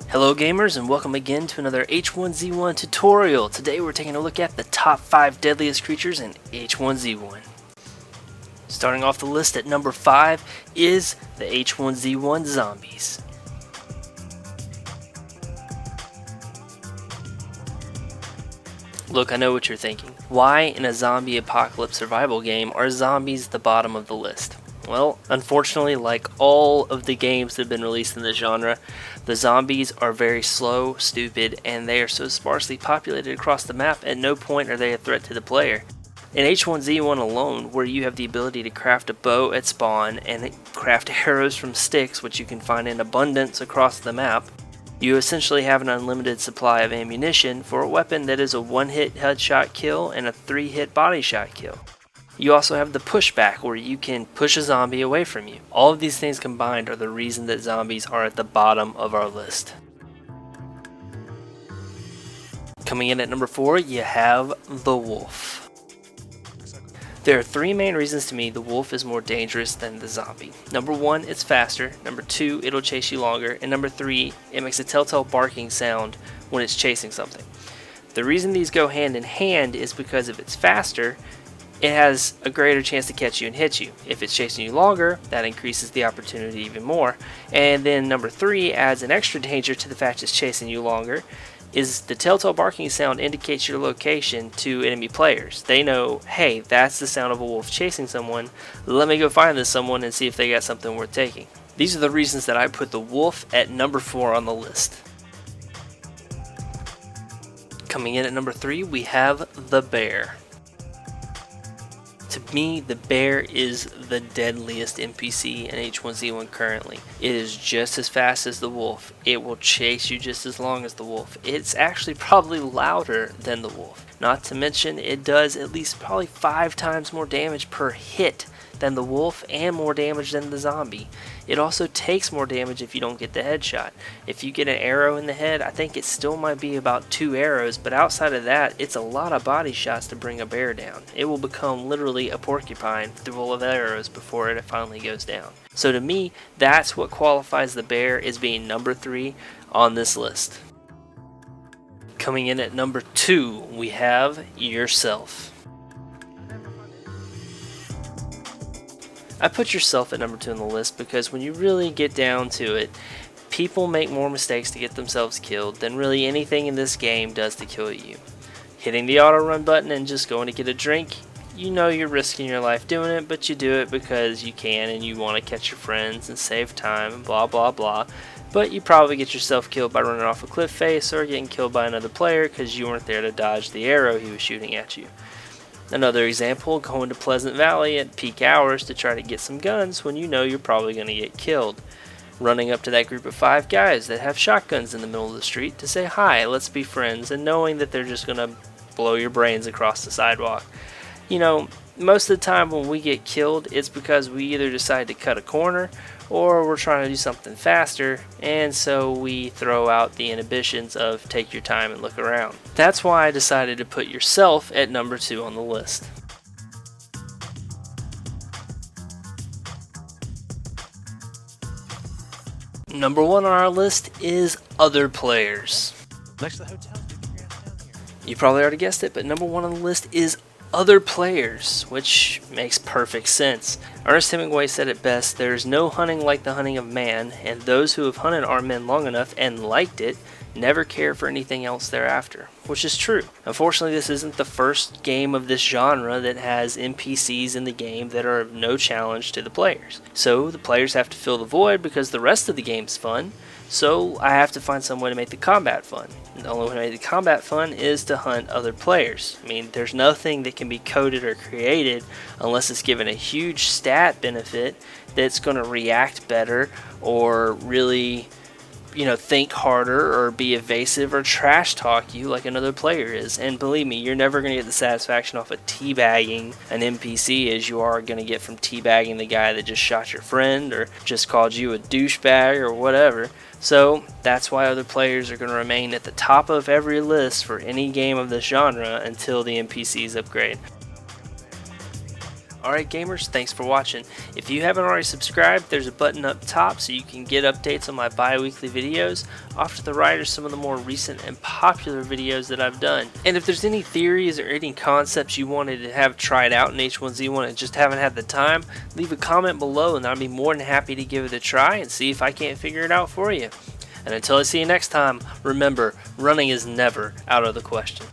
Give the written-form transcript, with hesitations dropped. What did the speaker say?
Hello gamers, and welcome again to another H1Z1 tutorial. Today we're taking a look at the top 5 deadliest creatures in H1Z1. Starting off the list at number 5 is the H1Z1 zombies. Look, I know what you're thinking. Why in a zombie apocalypse survival game are zombies the bottom of the list? Well, unfortunately, like all of the games that have been released in the genre, the zombies are very slow, stupid, and they are so sparsely populated across the map, at no point are they a threat to the player. In H1Z1 alone, where you have the ability to craft a bow at spawn and craft arrows from sticks, which you can find in abundance across the map, you essentially have an unlimited supply of ammunition for a weapon that is a 1-hit headshot kill and a 3-hit body shot kill. You also have the pushback, where you can push a zombie away from you. All of these things combined are the reason that zombies are at the bottom of our list. Coming in at number 4, you have the wolf. There are 3 main reasons to me the wolf is more dangerous than the zombie. Number 1, it's faster. Number 2, it'll chase you longer. And number 3, it makes a telltale barking sound when it's chasing something. The reason these go hand in hand is because if it's faster, it has a greater chance to catch you and hit you. If it's chasing you longer, that increases the opportunity even more. And then number 3 adds an extra danger to the fact it's chasing you longer, is the telltale barking sound indicates your location to enemy players. They know, hey, that's the sound of a wolf chasing someone. Let me go find this someone and see if they got something worth taking. These are the reasons that I put the wolf at number 4 on the list. Coming in at number 3, we have the bear. To me, the bear is the deadliest NPC in H1Z1 currently. It is just as fast as the wolf. It will chase you just as long as the wolf. It's actually probably louder than the wolf. Not to mention, it does at least probably 5 times more damage per hit than the wolf and more damage than the zombie. It also takes more damage if you don't get the headshot. If you get an arrow in the head, I think it still might be about 2 arrows, but outside of that, it's a lot of body shots to bring a bear down. It will become literally a porcupine full of arrows before it finally goes down. So to me, that's what qualifies the bear as being number 3 on this list. Coming in at number 2, we have yourself. I put yourself at number 2 on the list because when you really get down to it, people make more mistakes to get themselves killed than really anything in this game does to kill you. Hitting the auto run button and just going to get a drink, you know you're risking your life doing it, but you do it because you can and you want to catch your friends and save time and blah blah blah. But you probably get yourself killed by running off a cliff face or getting killed by another player because you weren't there to dodge the arrow he was shooting at you. Another example, going to Pleasant Valley at peak hours to try to get some guns when you know you're probably going to get killed. Running up to that group of 5 guys that have shotguns in the middle of the street to say hi, let's be friends, and knowing that they're just going to blow your brains across the sidewalk. You know, most of the time when we get killed, it's because we either decide to cut a corner or we're trying to do something faster, and so we throw out the inhibitions of take your time and look around. That's why I decided to put yourself at number 2 on the list. Number 1 on our list is other players. Next to the hotel. You probably already guessed it, but number 1 on the list is other players, which makes perfect sense. Ernest Hemingway said it best, "There's no hunting like the hunting of man, and those who have hunted our men long enough and liked it never care for anything else thereafter," which is true. Unfortunately, this isn't the first game of this genre that has NPCs in the game that are of no challenge to the players. So the players have to fill the void because the rest of the game's fun, so I have to find some way to make the combat fun. And the only way to make the combat fun is to hunt other players. I mean, there's nothing that can be coded or created unless it's given a huge stat benefit that's going to react better or really, think harder or be evasive or trash talk you like another player is. And believe me, you're never going to get the satisfaction off of teabagging an NPC as you are going to get from teabagging the guy that just shot your friend or just called you a douchebag or whatever. So that's why other players are going to remain at the top of every list for any game of this genre until the NPCs upgrade. Alright gamers, thanks for watching. If you haven't already subscribed, there's a button up top so you can get updates on my bi-weekly videos. Off to the right are some of the more recent and popular videos that I've done. And if there's any theories or any concepts you wanted to have tried out in H1Z1 and just haven't had the time, leave a comment below and I'll be more than happy to give it a try and see if I can't figure it out for you. And until I see you next time, remember, running is never out of the question.